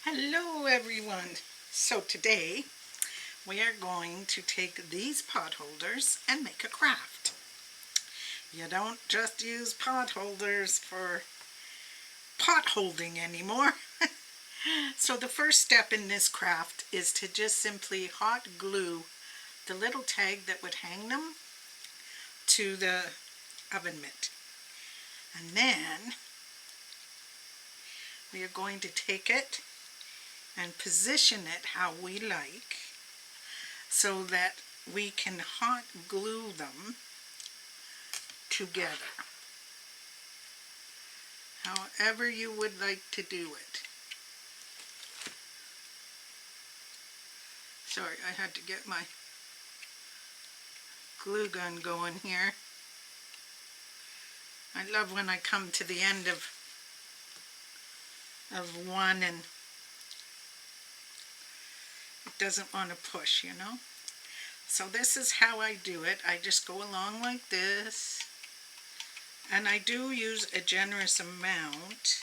Hello everyone. So today we are going to take these pot holders and make a craft. You don't just use pot holders for pot holding anymore. So the first step in this craft is to just simply hot glue the little tag that would hang them to the oven mitt. And then we are going to take it and position it how we like so that we can hot glue them together however you would like to do it. Sorry, I had to get my glue gun going here. I love when I come to the end of one and it doesn't want to push, you know. So this is how I do it. I just go along like this, and I do use a generous amount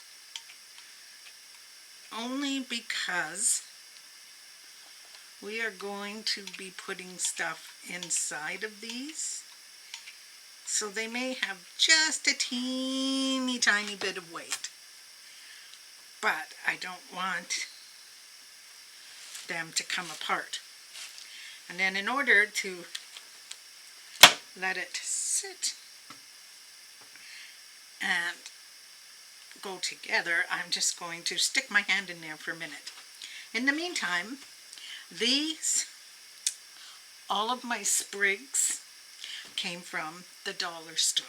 only because we are going to be putting stuff inside of these, so they may have just a teeny tiny bit of weight, but I don't want them to come apart. And then in order to let it sit and go together, I'm just going to stick my hand in there for a minute. In the meantime, all of my sprigs came from the dollar store,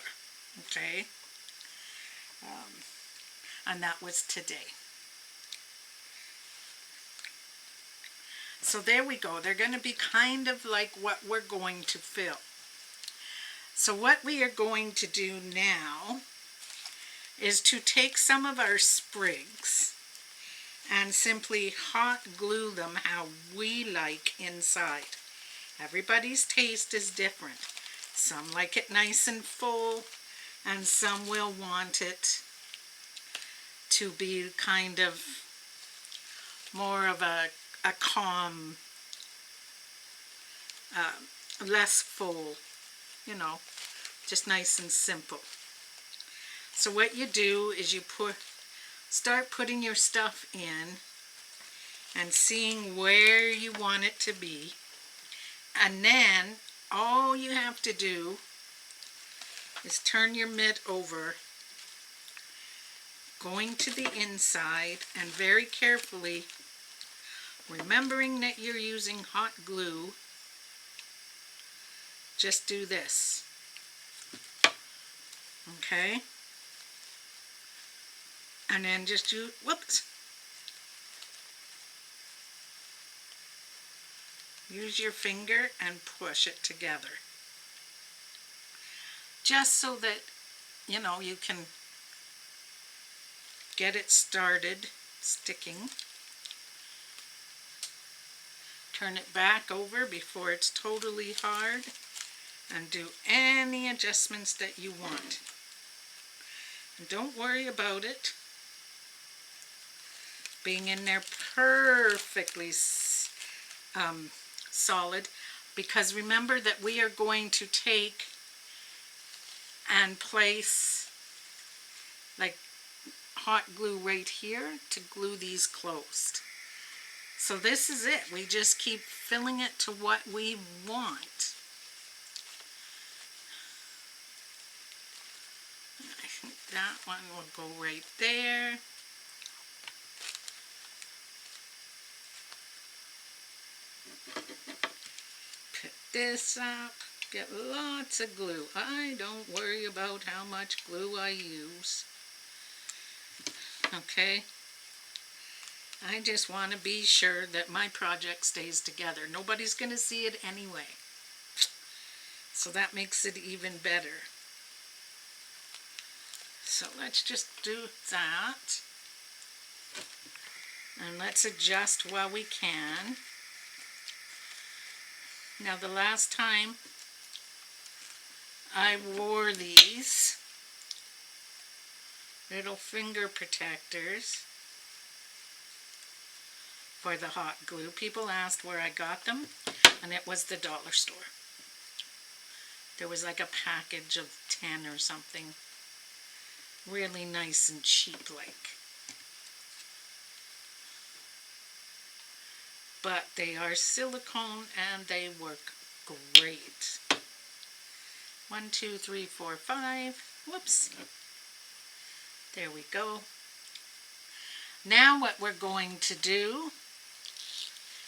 okay? And that was today. So there we go. They're going to be kind of like what we're going to fill. So what we are going to do now is to take some of our sprigs and simply hot glue them how we like inside. Everybody's taste is different. Some like it nice and full, and some will want it to be kind of more of a calm, less full, you know, just nice and simple. So what you do is you start putting your stuff in and seeing where you want it to be, and then all you have to do is turn your mitt over, going to the inside, and very carefully, remembering that you're using hot glue, just do this, okay? And then just do, whoops, use your finger and push it together, just so that, you know, you can get it started sticking. Turn it back over before it's totally hard, and do any adjustments that you want. And don't worry about it being in there perfectly solid, because remember that we are going to take and place like hot glue right here to glue these closed. So this is it. We just keep filling it to what we want. I think that one will go right there. Put this up. Get lots of glue. I don't worry about how much glue I use. Okay? I just want to be sure that my project stays together. Nobody's going to see it anyway. So that makes it even better. So let's just do that. And let's adjust while we can. Now the last time I wore these little finger protectors, for the hot glue. People asked where I got them, and it was the dollar store. There was like a package of 10 or something. Really nice and cheap like. But they are silicone and they work great. 1, 2, 3, 4, 5. Whoops. There we go. Now what we're going to do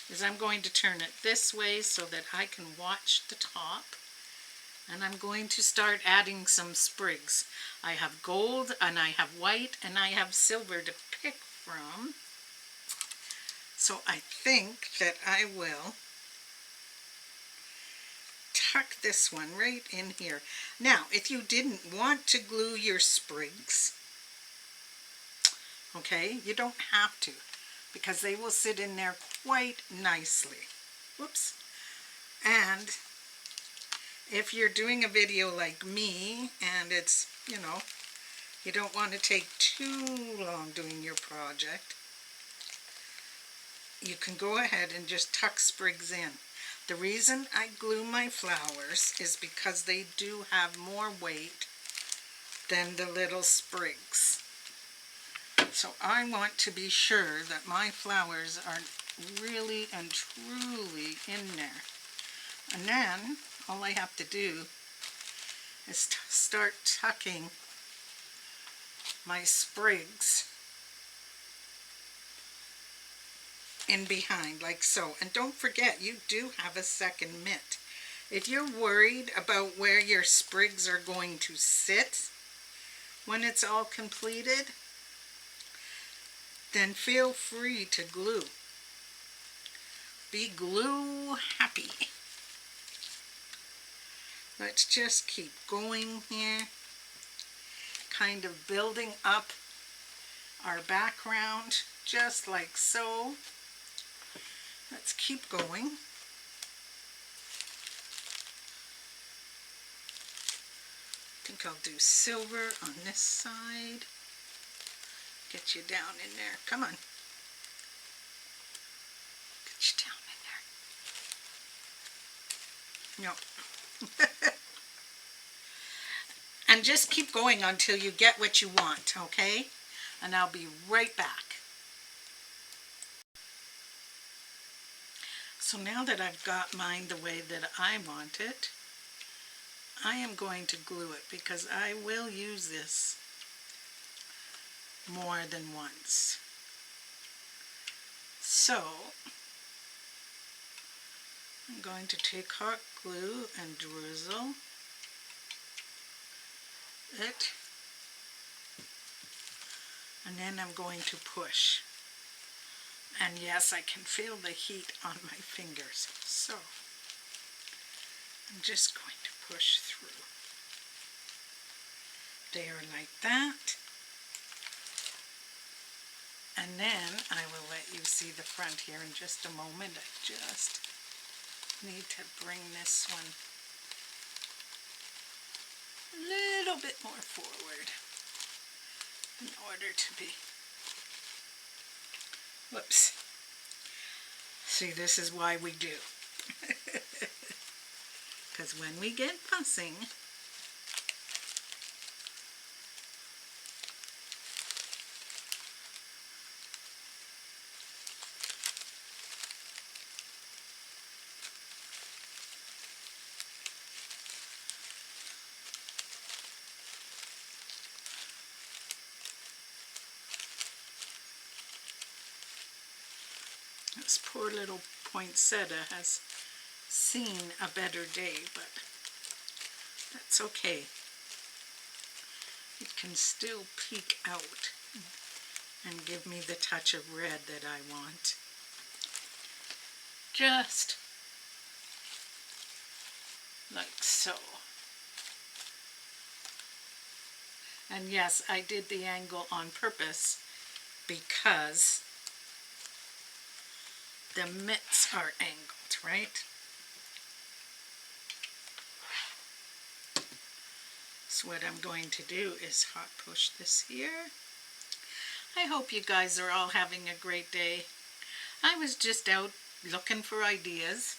is I'm going to turn it this way so that I can watch the top. And I'm going to start adding some sprigs. I have gold and I have white and I have silver to pick from. So I think that I will tuck this one right in here. Now, if you didn't want to glue your sprigs, okay, you don't have to, because they will sit in there quite nicely. Whoops. And if you're doing a video like me and it's, you don't want to take too long doing your project, you can go ahead and just tuck sprigs in. The reason I glue my flowers is because they do have more weight than the little sprigs. So I want to be sure that my flowers are really and truly in there. And then all I have to do is start tucking my sprigs in behind like so. And don't forget, you do have a second mitt. If you're worried about where your sprigs are going to sit when it's all completed, then feel free to glue. Be glue happy. Let's just keep going here, kind of building up our background just like so. Let's keep going. I think I'll do silver on this side. Get you down in there. Come on. Get you down in there. No. And just keep going until you get what you want, okay? And I'll be right back. So now that I've got mine the way that I want it, I am going to glue it because I will use this more than once. So I'm going to take hot glue and drizzle it, and then I'm going to push. And yes, I can feel the heat on my fingers. So I'm just going to push through. There, like that. And then I will let you see the front here in just a moment. I just need to bring this one a little bit more forward in order to be, whoops. See, this is why we do. Because when we get fussing, this poor little poinsettia has seen a better day, but that's okay. It can still peek out and give me the touch of red that I want. Just like so. And yes, I did the angle on purpose because the mitts are angled, right? So what I'm going to do is hot push this here. I hope you guys are all having a great day. I was just out looking for ideas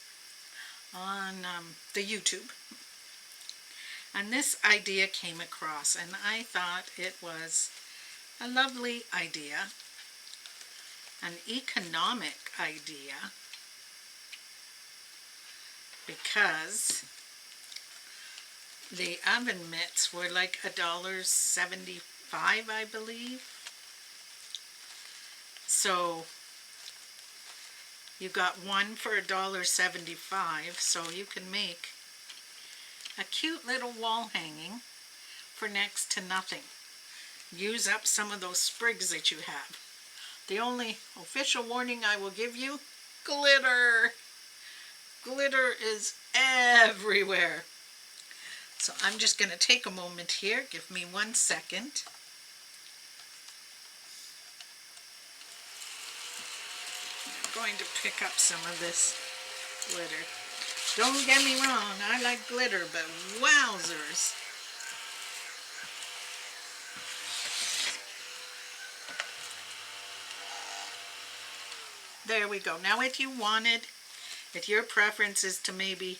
on the YouTube, and this idea came across, and I thought it was a lovely idea, an economic idea, because the oven mitts were like $1.75, I believe. So you got one for $1.75, so you can make a cute little wall hanging for next to nothing. Use up some of those sprigs that you have. The only official warning I will give you, glitter. Glitter is everywhere. So I'm just going to take a moment here. Give me 1 second. I'm going to pick up some of this glitter. Don't get me wrong, I like glitter, but wowzers. There we go. Now if your preference is to maybe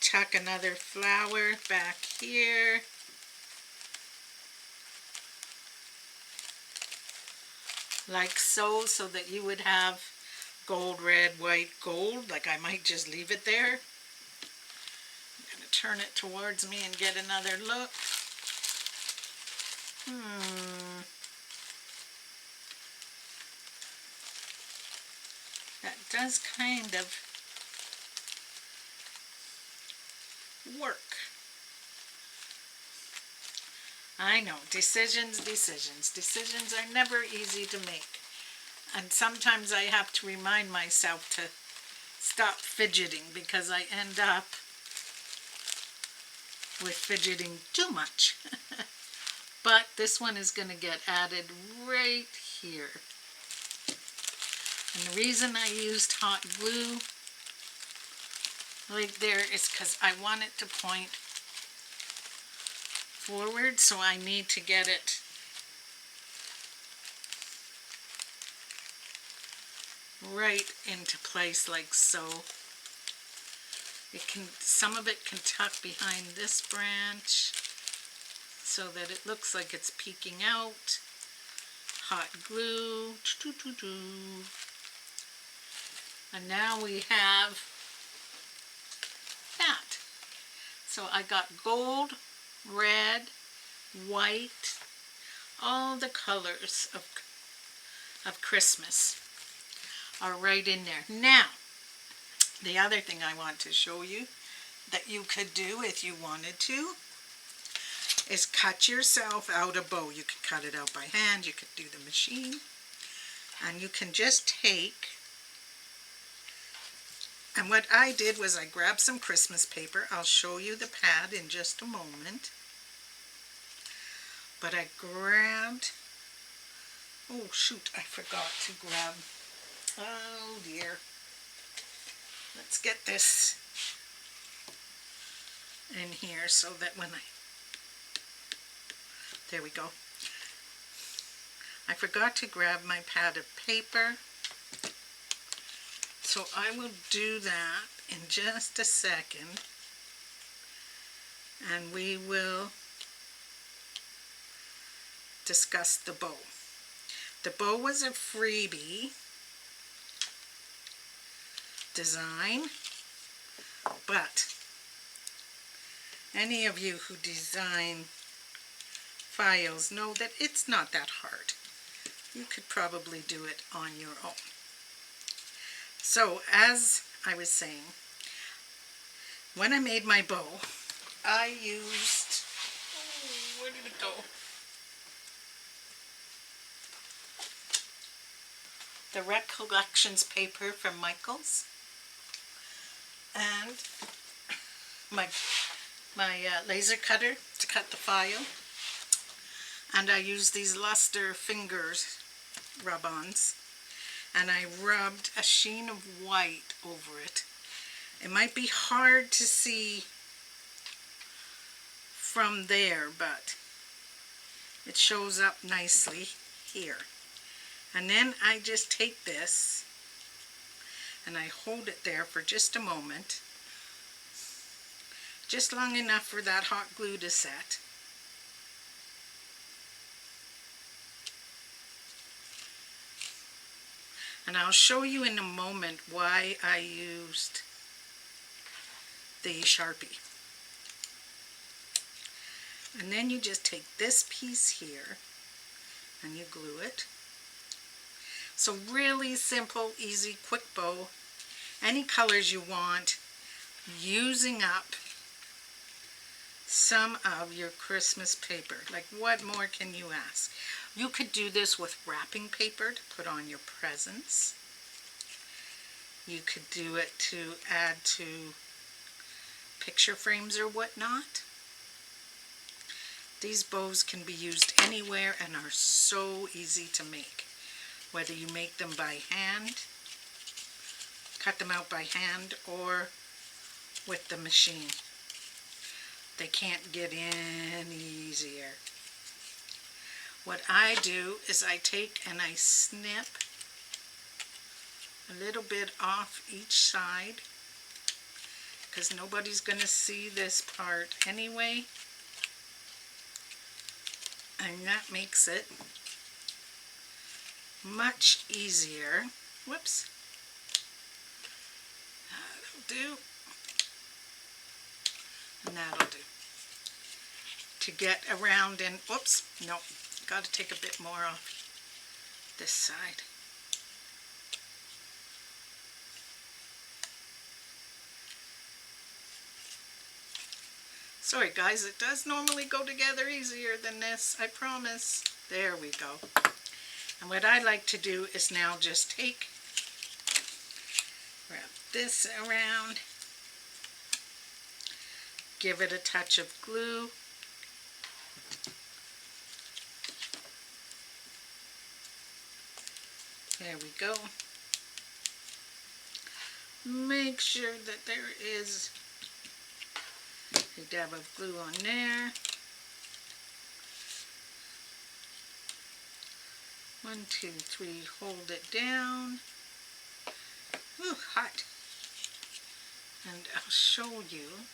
tuck another flower back here, like so that you would have gold, red, white, gold, like I might just leave it there. I'm going to turn it towards me and get another look. That does kind of work. I know, decisions are never easy to make. And sometimes I have to remind myself to stop fidgeting, because I end up with fidgeting too much. But this one is going to get added right here. And the reason I used hot glue right there is because I want it to point forward, so I need to get it right into place like so. Some of it can tuck behind this branch so that it looks like it's peeking out. Hot glue. And now we have that. So I got gold, red, white, all the colors of Christmas are right in there. Now, the other thing I want to show you that you could do if you wanted to is cut yourself out a bow. You could cut it out by hand, you could do the machine, and you can just take, and what I did was I grabbed some Christmas paper. I'll show you the pad in just a moment. But I grabbed, oh shoot, I forgot to grab, oh dear. Let's get this in here so that when there we go. I forgot to grab my pad of paper. So I will do that in just a second, and we will discuss the bow. The bow was a freebie design, but any of you who design files know that it's not that hard. You could probably do it on your own. So as I was saying, when I made my bow, I used, oh, where did it go? The Recollections paper from Michaels, and my laser cutter to cut the file, and I used these luster fingers rub-ons, and I rubbed a sheen of white over it. It might be hard to see from there, but it shows up nicely here. And then I just take this and I hold it there for just a moment, just long enough for that hot glue to set. And I'll show you in a moment why I used the Sharpie. And then you just take this piece here and you glue it. So really simple, easy, quick bow. Any colors you want, using up some of your Christmas paper. Like, what more can you ask? You could do this with wrapping paper to put on your presents. You could do it to add to picture frames or whatnot. These bows can be used anywhere and are so easy to make. Whether you make them by hand, cut them out by hand, or with the machine. They can't get any easier. What I do is I take and I snip a little bit off each side, because nobody's going to see this part anyway. And that makes it much easier. Whoops. That'll do. And that'll do. To get around and, whoops, no, got to take a bit more off this side. Sorry guys, it does normally go together easier than this, I promise. There we go. And what I like to do is now just wrap this around, give it a touch of glue, there we go. Make sure that there is a dab of glue on there. 1, 2, 3, hold it down. Ooh, hot. And I'll show you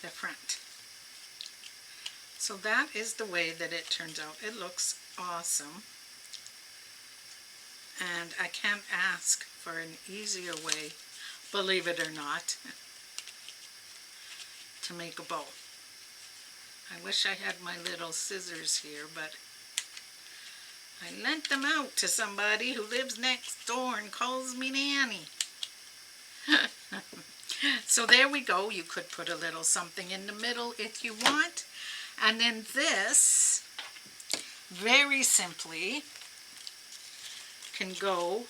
the front. So that is the way that it turns out. It looks awesome. And I can't ask for an easier way, believe it or not, to make a bow. I wish I had my little scissors here, but I lent them out to somebody who lives next door and calls me Nanny. So there we go. You could put a little something in the middle if you want. And then this, very simply, can go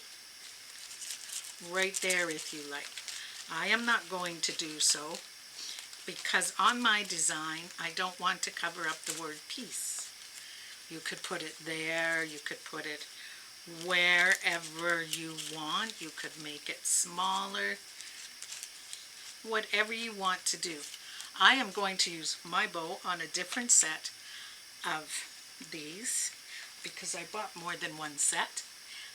right there if you like. I am not going to do so because on my design I don't want to cover up the word peace. You could put it there, you could put it wherever you want, you could make it smaller, whatever you want to do. I am going to use my bow on a different set of these because I bought more than one set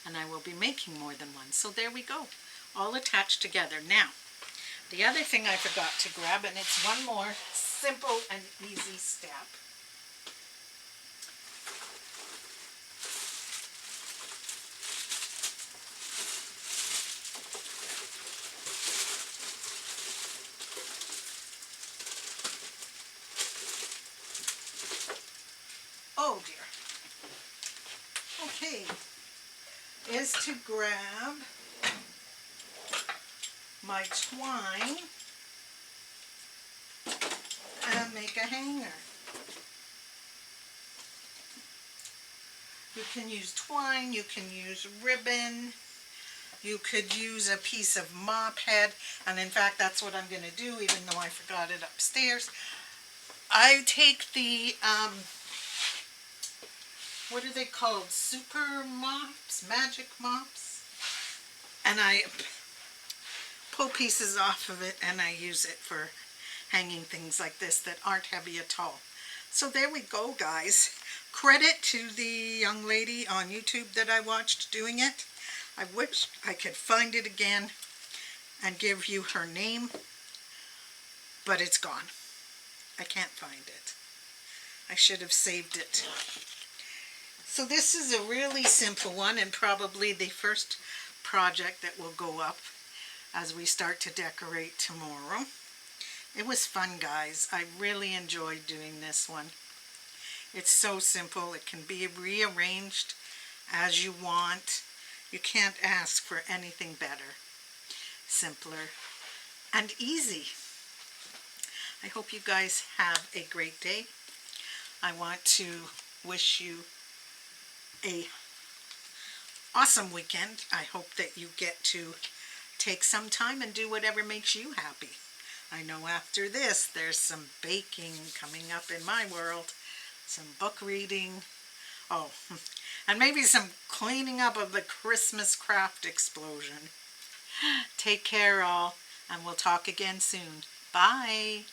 and I will be making more than one. So there we go, all attached together. Now, the other thing I forgot to grab, and it's one more simple and easy step. Oh dear. Okay, is to grab my twine and make a hanger. You can use twine, you can use ribbon, you could use a piece of mop head, and in fact that's what I'm going to do even though I forgot it upstairs. I take the, what are they called? Super mops? Magic mops? And I pull pieces off of it and I use it for hanging things like this that aren't heavy at all. So there we go, guys. Credit to the young lady on YouTube that I watched doing it. I wish I could find it again and give you her name, but it's gone. I can't find it. I should have saved it. So this is a really simple one and probably the first project that will go up as we start to decorate tomorrow. It was fun, guys. I really enjoyed doing this one. It's so simple. It can be rearranged as you want. You can't ask for anything better, simpler, and easy. I hope you guys have a great day. I want to wish you a awesome weekend. I hope that you get to take some time and do whatever makes you happy. I know after this there's some baking coming up in my world, some book reading, oh, and maybe some cleaning up of the Christmas craft explosion. Take care all, and we'll talk again soon. Bye.